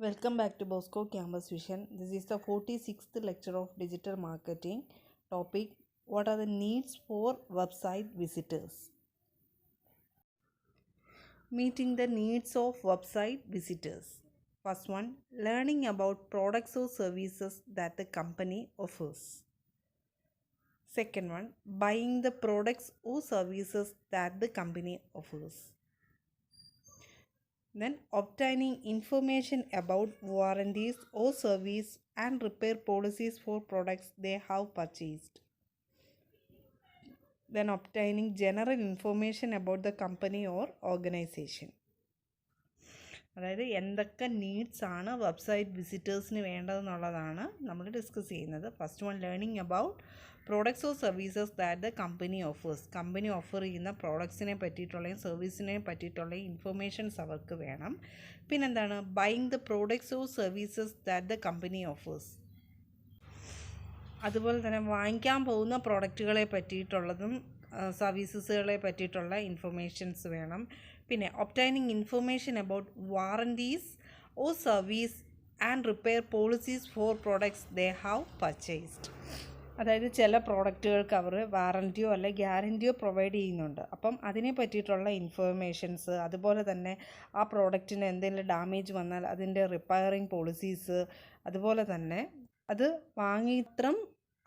Welcome back to Bosco Campus Vision. This is the 46th lecture of digital marketing. Topic: what are the needs for website visitors? Meeting the needs of website visitors. First one, learning about products or services that the company offers. Second one, buying the products or services that the company offers. Then obtaining information about warranties or service and repair policies for products they have purchased. Then obtaining general information about the company or organization. അതായത് എന്തൊക്കെ needs ആണ് website വിസിറ്റേഴ്സിന് വേണ്ടതെന്നുള്ളതാണ് നമ്മൾ discuss ചെയ്യുന്നത്. First one, learning about products or services that the company offers. Company offer ചെയ്യുന്ന പ്രോഡക്ട്സിനെ പറ്റിയിട്ടുള്ളയും സർവീസിനെ പറ്റിയിട്ടുള്ള informations അവർക്ക് വേണം. പിന്നെന്താണ്, buying the products or services that the company offers. അതുപോലെ തന്നെ വാങ്ങിക്കാൻ പോകുന്ന പ്രോഡക്റ്റുകളെ പറ്റിയിട്ടുള്ളതും സർവീസസുകളെ പറ്റിയിട്ടുള്ള ഇൻഫർമേഷൻസ് വേണം. പിന്നെ obtaining information about warranties or service and repair policies for products they have purchased. അതായത് ചില പ്രോഡക്റ്റുകൾക്ക് അവർ വാറൻറ്റിയോ അല്ലെ ഗ്യാരൻറ്റിയോ പ്രൊവൈഡ് ചെയ്യുന്നുണ്ട്. അപ്പം അതിനെ പറ്റിയിട്ടുള്ള ഇൻഫർമേഷൻസ്, അതുപോലെ തന്നെ ആ പ്രോഡക്റ്റിന് എന്തെങ്കിലും ഡാമേജ് വന്നാൽ അതിൻ്റെ റിപ്പയറിങ് പോളിസീസ്, അതുപോലെ തന്നെ അത് വാങ്ങിയിത്രം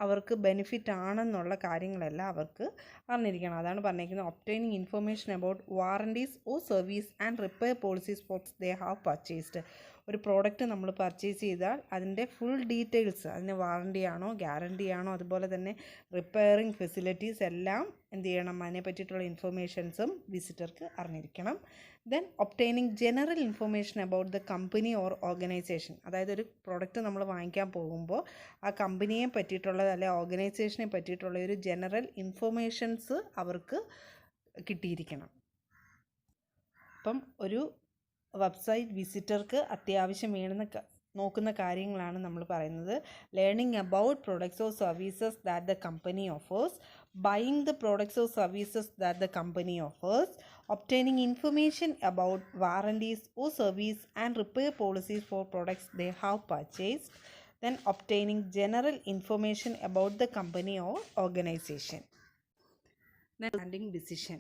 അവർക്ക് ബെനിഫിറ്റ് ആണെന്നുള്ള കാര്യങ്ങളെല്ലാം അവർക്ക് അറിഞ്ഞിരിക്കണം. അതാണ് പറഞ്ഞിരിക്കുന്നത്, obtaining information about warranties or service and repair policies for they have purchased. ഒരു പ്രോഡക്റ്റ് നമ്മൾ പർച്ചേസ് ചെയ്താൽ അതിൻ്റെ ഫുൾ ഡീറ്റെയിൽസ്, അതിന് വാറൻറ്റി ആണോ ഗ്യാരൻറ്റി ആണോ, അതുപോലെ തന്നെ റിപ്പയറിങ് ഫെസിലിറ്റീസ് എല്ലാം എന്ത് ചെയ്യണം, അതിനെ പറ്റിയിട്ടുള്ള ഇൻഫർമേഷൻസും വിസിറ്റർക്ക് അറിഞ്ഞിരിക്കണം. Then obtaining general information about the company or organization. അതായത് ഒരു പ്രോഡക്റ്റ് നമ്മൾ വാങ്ങിക്കാൻ പോകുമ്പോൾ ആ കമ്പനിയെ പറ്റിയിട്ടുള്ളത് അല്ലെ ഓർഗനൈസേഷനെ പറ്റിയിട്ടുള്ള ഒരു ജനറൽ ഇൻഫർമേഷൻസ് അവർക്ക് കിട്ടിയിരിക്കണം. അപ്പം ഒരു വെബ്സൈറ്റ് വിസിറ്റർക്ക് അത്യാവശ്യം വേണമെന്ന് നോക്കുന്ന കാര്യങ്ങളാണ് നമ്മൾ പറയുന്നത്. Learning about products or services that the company offers, buying the products or services that the company offers, obtaining information about warranties or service and repair policies for products they have purchased, then obtaining general information about the company or organization. then branding decision.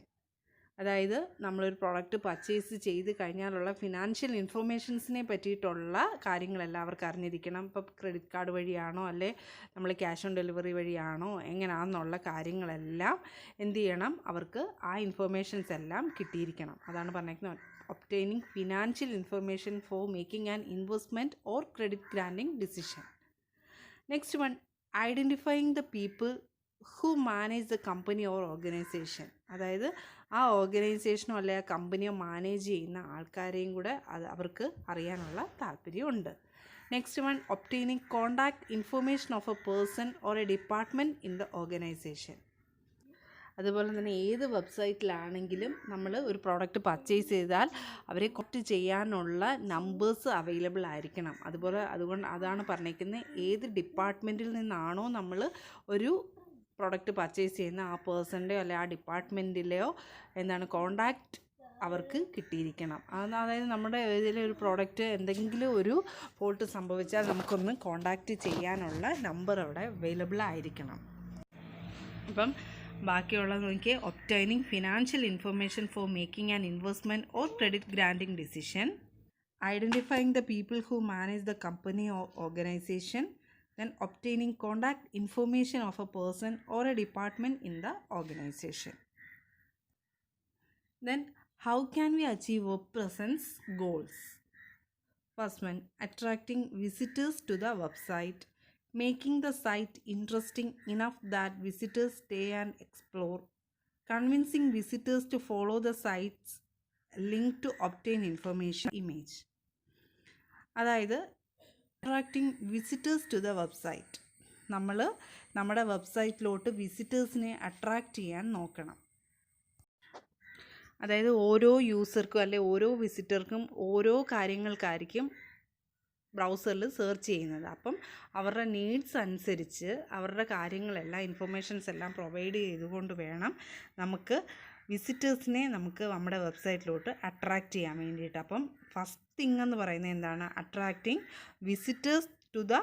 അതായത് നമ്മളൊരു product purchase ചെയ്ത് കഴിഞ്ഞാലുള്ള financial ഇൻഫർമേഷൻസിനെ പറ്റിയിട്ടുള്ള കാര്യങ്ങളെല്ലാം അവർക്ക് അറിഞ്ഞിരിക്കണം. ഇപ്പോൾ credit card വഴിയാണോ അല്ലെ നമ്മൾ ക്യാഷ് ഓൺ ഡെലിവറി വഴിയാണോ എങ്ങനെയാണെന്നുള്ള കാര്യങ്ങളെല്ലാം എന്ത് ചെയ്യണം, അവർക്ക് ആ ഇൻഫർമേഷൻസ് എല്ലാം കിട്ടിയിരിക്കണം. അതാണ് പറഞ്ഞിരിക്കുന്നത്, obtaining financial information for making an investment or credit granting decision. Next one, identifying the people who manage the company or organization. അതായത് ആ ഓർഗനൈസേഷനോ അല്ലെ ആ കമ്പനിയോ മാനേജ് ചെയ്യുന്ന ആൾക്കാരെയും കൂടെ അവർക്ക് അറിയാനുള്ള താല്പര്യമുണ്ട്. Next one, obtaining contact information of A person or A department in the organisation. അതുപോലെ തന്നെ ഏത് വെബ്സൈറ്റിലാണെങ്കിലും നമ്മൾ ഒരു പ്രോഡക്റ്റ് പർച്ചേസ് ചെയ്താൽ അവരെ കോൺടാക്ട് ചെയ്യാനുള്ള നമ്പേഴ്സ് അവൈലബിൾ ആയിരിക്കണം. അതാണ് പറഞ്ഞിരിക്കുന്നത്, ഏത് ഡിപ്പാർട്ട്മെൻറ്റിൽ നിന്നാണോ നമ്മൾ ഒരു പ്രോഡക്റ്റ് പർച്ചേസ് ചെയ്യുന്ന ആ പേഴ്സൻ്റെയോ അല്ലെ ആ ഡിപ്പാർട്ട്മെൻറ്റിലെയോ കോണ്ടാക്റ്റ് അവർക്ക് കിട്ടിയിരിക്കണം. അതായത് നമ്മുടെ ഏതെങ്കിലും ഒരു പ്രോഡക്റ്റ് എന്തെങ്കിലും ഒരു ഫോൾട്ട് സംഭവിച്ചാൽ നമുക്കൊന്ന് കോണ്ടാക്റ്റ് ചെയ്യാനുള്ള നമ്പർ അവിടെ അവൈലബിൾ ആയിരിക്കണം. അപ്പം ബാക്കിയുള്ളത് നോക്കിയേ, obtaining financial information for making an investment or credit granting decision, identifying the people who manage the company or organization, then obtaining contact information of a person or a department in the organization. Then how can we achieve web presence goals? First one, attracting visitors to the website, making the site interesting enough that visitors stay and explore, convincing visitors to follow the site's link to obtain information image. അതായത് attracting visitors to the website. നമ്മൾ നമ്മുടെ വെബ്സൈറ്റിലോട്ട് വിസിറ്റേഴ്സിനെ attract ചെയ്യാൻ നോക്കണം. അതായത് ഓരോ യൂസർക്കും അല്ലെ ഓരോ വിസിറ്റർക്കും ഓരോ കാര്യങ്ങൾക്കായിരിക്കും ബ്രൗസറിൽ സെർച്ച് ചെയ്യുന്നത്. അപ്പം അവരുടെ നീഡ്സ് അനുസരിച്ച് അവരുടെ കാര്യങ്ങളെല്ലാം ഇൻഫർമേഷൻസ് എല്ലാം പ്രൊവൈഡ് ചെയ്തുകൊണ്ട് വേണം നമുക്ക് വിസിറ്റേഴ്സിനെ നമുക്ക് നമ്മുടെ വെബ്സൈറ്റിലോട്ട് അട്രാക്റ്റ് ചെയ്യാൻ വേണ്ടിയിട്ട്. അപ്പം ഫസ്റ്റ് തിങ് എന്ന് പറയുന്നത് എന്താണ്? Attracting visitors to the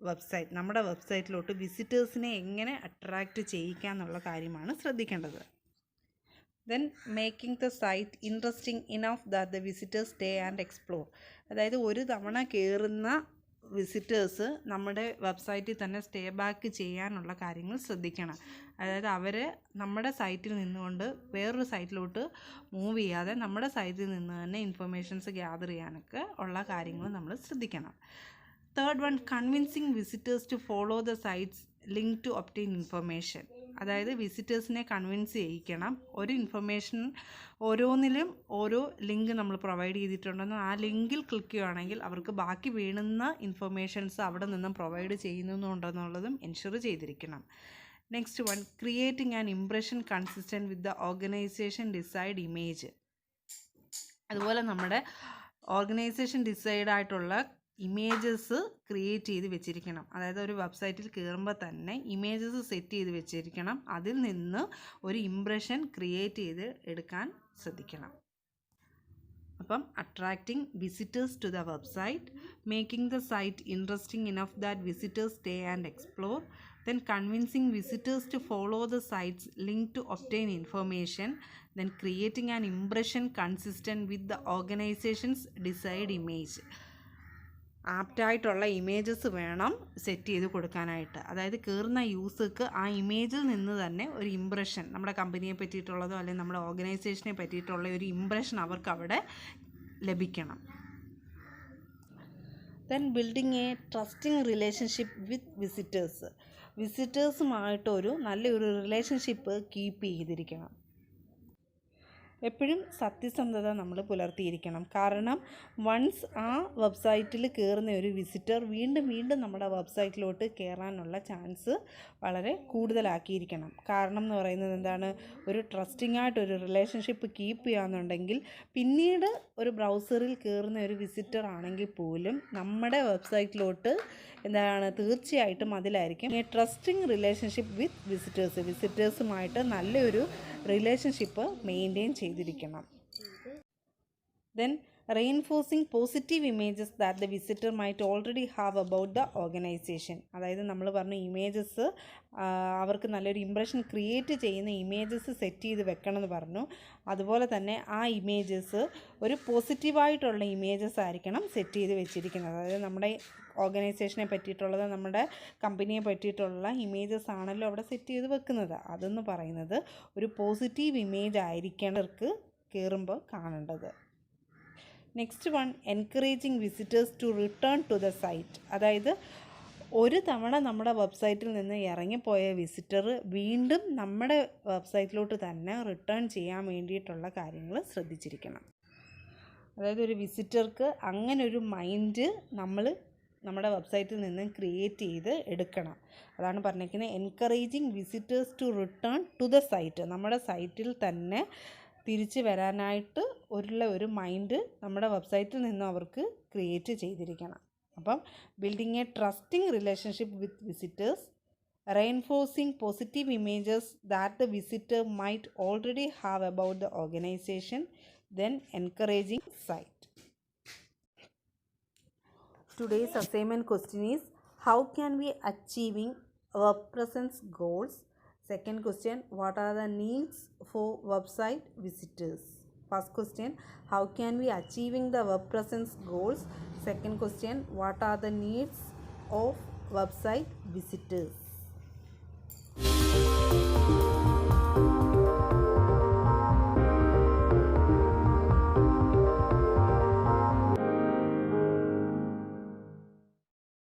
website. നമ്മുടെ വെബ്സൈറ്റിലോട്ട് വിസിറ്റേഴ്സിനെ എങ്ങനെ അട്രാക്റ്റ് ചെയ്യിക്കുക എന്നുള്ള കാര്യമാണ് ശ്രദ്ധിക്കേണ്ടത്. Then making the site interesting enough that the visitors stay and explore. അതായത് ഒരു തവണ കയറുന്ന വിസിറ്റേഴ്സ് നമ്മുടെ വെബ്സൈറ്റിൽ തന്നെ സ്റ്റേ ബാക്ക് ചെയ്യാനുള്ള കാര്യങ്ങൾ ശ്രദ്ധിക്കണം. അതായത് അവർ നമ്മുടെ സൈറ്റിൽ നിന്നുകൊണ്ട് വേറൊരു സൈറ്റിലോട്ട് മൂവ് ചെയ്യാതെ നമ്മുടെ സൈറ്റിൽ നിന്ന് തന്നെ ഇൻഫർമേഷൻസ് ഗ്യാദർ ചെയ്യാനൊക്കെ ഉള്ള കാര്യങ്ങൾ നമ്മൾ ശ്രദ്ധിക്കണം. Third one, convincing visitors to follow the site's link to obtain information. അതായത് വിസിറ്റേഴ്സിനെ കൺവിൻസ് ചെയ്യിക്കണം. ഒരു ഇൻഫർമേഷൻ ഓരോന്നിലും ഓരോ ലിങ്ക് നമ്മൾ പ്രൊവൈഡ് ചെയ്തിട്ടുണ്ടെന്ന് ആ ലിങ്കിൽ ക്ലിക്ക് ചെയ്യുകയാണെങ്കിൽ അവർക്ക് ബാക്കി വീണുന്ന ഇൻഫർമേഷൻസ് അവിടെ നിന്നും പ്രൊവൈഡ് ചെയ്യുന്നുണ്ടെന്നുള്ളതും എൻഷുർ ചെയ്തിരിക്കണം. Next one, creating an impression consistent with the organisation decide image. അതുപോലെ നമ്മുടെ ഓർഗനൈസേഷൻ ഡിസൈഡ് ആയിട്ടുള്ള ഇമേജസ് ക്രിയേറ്റ് ചെയ്ത് വെച്ചിരിക്കണം. അതായത് ഒരു വെബ്സൈറ്റിൽ കയറുമ്പോൾ തന്നെ ഇമേജസ് സെറ്റ് ചെയ്ത് വെച്ചിരിക്കണം. അതിൽ നിന്ന് ഒരു ഇംപ്രഷൻ ക്രിയേറ്റ് ചെയ്ത് എടുക്കാൻ ശ്രദ്ധിക്കണം. അപ്പം attracting visitors to the website, making the site interesting enough that visitors stay and explore, then convincing visitors to follow the sites linked to obtain information, then creating an impression consistent with the organization's desired image. ആപ്റ്റായിട്ടുള്ള images വേണം set ചെയ്ത് കൊടുക്കാനായിട്ട്. അതായത് കയറുന്ന യൂസർക്ക് ആ ഇമേജിൽ നിന്ന് തന്നെ ഒരു ഇംപ്രഷൻ, നമ്മുടെ കമ്പനിയെ പറ്റിയിട്ടുള്ളതോ അല്ലെങ്കിൽ നമ്മുടെ ഓർഗനൈസേഷനെ പറ്റിയിട്ടുള്ള ഒരു ഇംപ്രഷൻ അവർക്ക് അവിടെ ലഭിക്കണം. Then building a trusting relationship with visitors. വിസിറ്റേഴ്സുമായിട്ടൊരു നല്ലൊരു റിലേഷൻഷിപ്പ് കീപ്പ് ചെയ്തിരിക്കണം. എപ്പോഴും സത്യസന്ധത നമ്മൾ പുലർത്തിയിരിക്കണം. കാരണം വൺസ് ആ വെബ്സൈറ്റിൽ കയറുന്ന ഒരു വിസിറ്റർ വീണ്ടും വീണ്ടും നമ്മുടെ വെബ്സൈറ്റിലോട്ട് കയറാനുള്ള ചാൻസ് വളരെ കൂടുതലാക്കിയിരിക്കണം. കാരണം എന്ന് പറയുന്നത് എന്താണ്? ഒരു ട്രസ്റ്റിംഗ് ആയിട്ടൊരു റിലേഷൻഷിപ്പ് കീപ്പ് ചെയ്യാന്നുണ്ടെങ്കിൽ പിന്നീട് ഒരു ബ്രൗസറിൽ കയറുന്ന ഒരു വിസിറ്റർ ആണെങ്കിൽ പോലും നമ്മുടെ വെബ്സൈറ്റിലോട്ട് തീർച്ചയായിട്ടും അതിലായിരിക്കും ഈ ട്രസ്റ്റിംഗ് റിലേഷൻഷിപ്പ് വിത്ത് വിസിറ്റേഴ്സ്. വിസിറ്റേഴ്സുമായിട്ട് നല്ലൊരു റിലേഷൻഷിപ്പ് മെയിൻറ്റെയിൻ ചെയ്തിരിക്കണം. Then reinforcing positive images that the visitor might already have about the organization. അതായത് നമ്മൾ പറഞ്ഞ ഇമേജസ് അവർക്ക് നല്ലൊരു ഇംപ്രഷൻ ക്രിയേറ്റ് ചെയ്യുന്ന ഇമേജസ് സെറ്റ് ചെയ്ത് വെക്കണമെന്ന് പറഞ്ഞു. അതുപോലെ തന്നെ ആ ഇമേജസ് ഒരു പോസിറ്റീവായിട്ടുള്ള ഇമേജസ് ആയിരിക്കണം സെറ്റ് ചെയ്ത് വെച്ചിരിക്കുന്നത്. അതായത് നമ്മുടെ ഓർഗനൈസേഷനെ പറ്റിയിട്ടുള്ളത്, നമ്മുടെ കമ്പനിയെ പറ്റിയിട്ടുള്ള ഇമേജസ് ആണല്ലോ അവിടെ സെറ്റ് ചെയ്ത് വെക്കുന്നത്. അതെന്ന് പറയുന്നത് ഒരു പോസിറ്റീവ് ഇമേജ് ആയിരിക്കേണ്ടവർക്ക് കയറുമ്പോൾ കാണേണ്ടത്. Next one, encouraging visitors to return to the site. അതായത് ഒരു തവണ നമ്മുടെ വെബ്സൈറ്റിൽ നിന്ന് ഇറങ്ങിപ്പോയ വിസിറ്റർ വീണ്ടും നമ്മുടെ വെബ്സൈറ്റിലോട്ട് തന്നെ റിട്ടേൺ ചെയ്യാൻ വേണ്ടിയിട്ടുള്ള കാര്യങ്ങൾ ശ്രദ്ധിച്ചിരിക്കണം. അതായത് ഒരു വിസിറ്റർക്ക് അങ്ങനെ ഒരു മൈൻഡ് നമ്മൾ നമ്മുടെ വെബ്സൈറ്റിൽ നിന്ന് ക്രിയേറ്റ് ചെയ്ത് എടുക്കണം. അതാണ് പറഞ്ഞിരിക്കുന്നത്, encouraging visitors to return to the site. നമ്മുടെ സൈറ്റിൽ തന്നെ തിരിച്ച് വരാനായിട്ട് ഒരു മൈൻഡ് നമ്മുടെ വെബ്സൈറ്റിൽ നിന്ന് അവർക്ക് ക്രിയേറ്റ് ചെയ്തിരിക്കണം. അപ്പം building a trusting relationship with visitors, reinforcing positive images that the visitor might already have about the organization, then encouraging site. Today's assignment question is, how can we achieving web presence goals? Second question, what are the needs for website visitors? First question, how can we achieving the web presence goals? Second question, what are the needs of website visitors?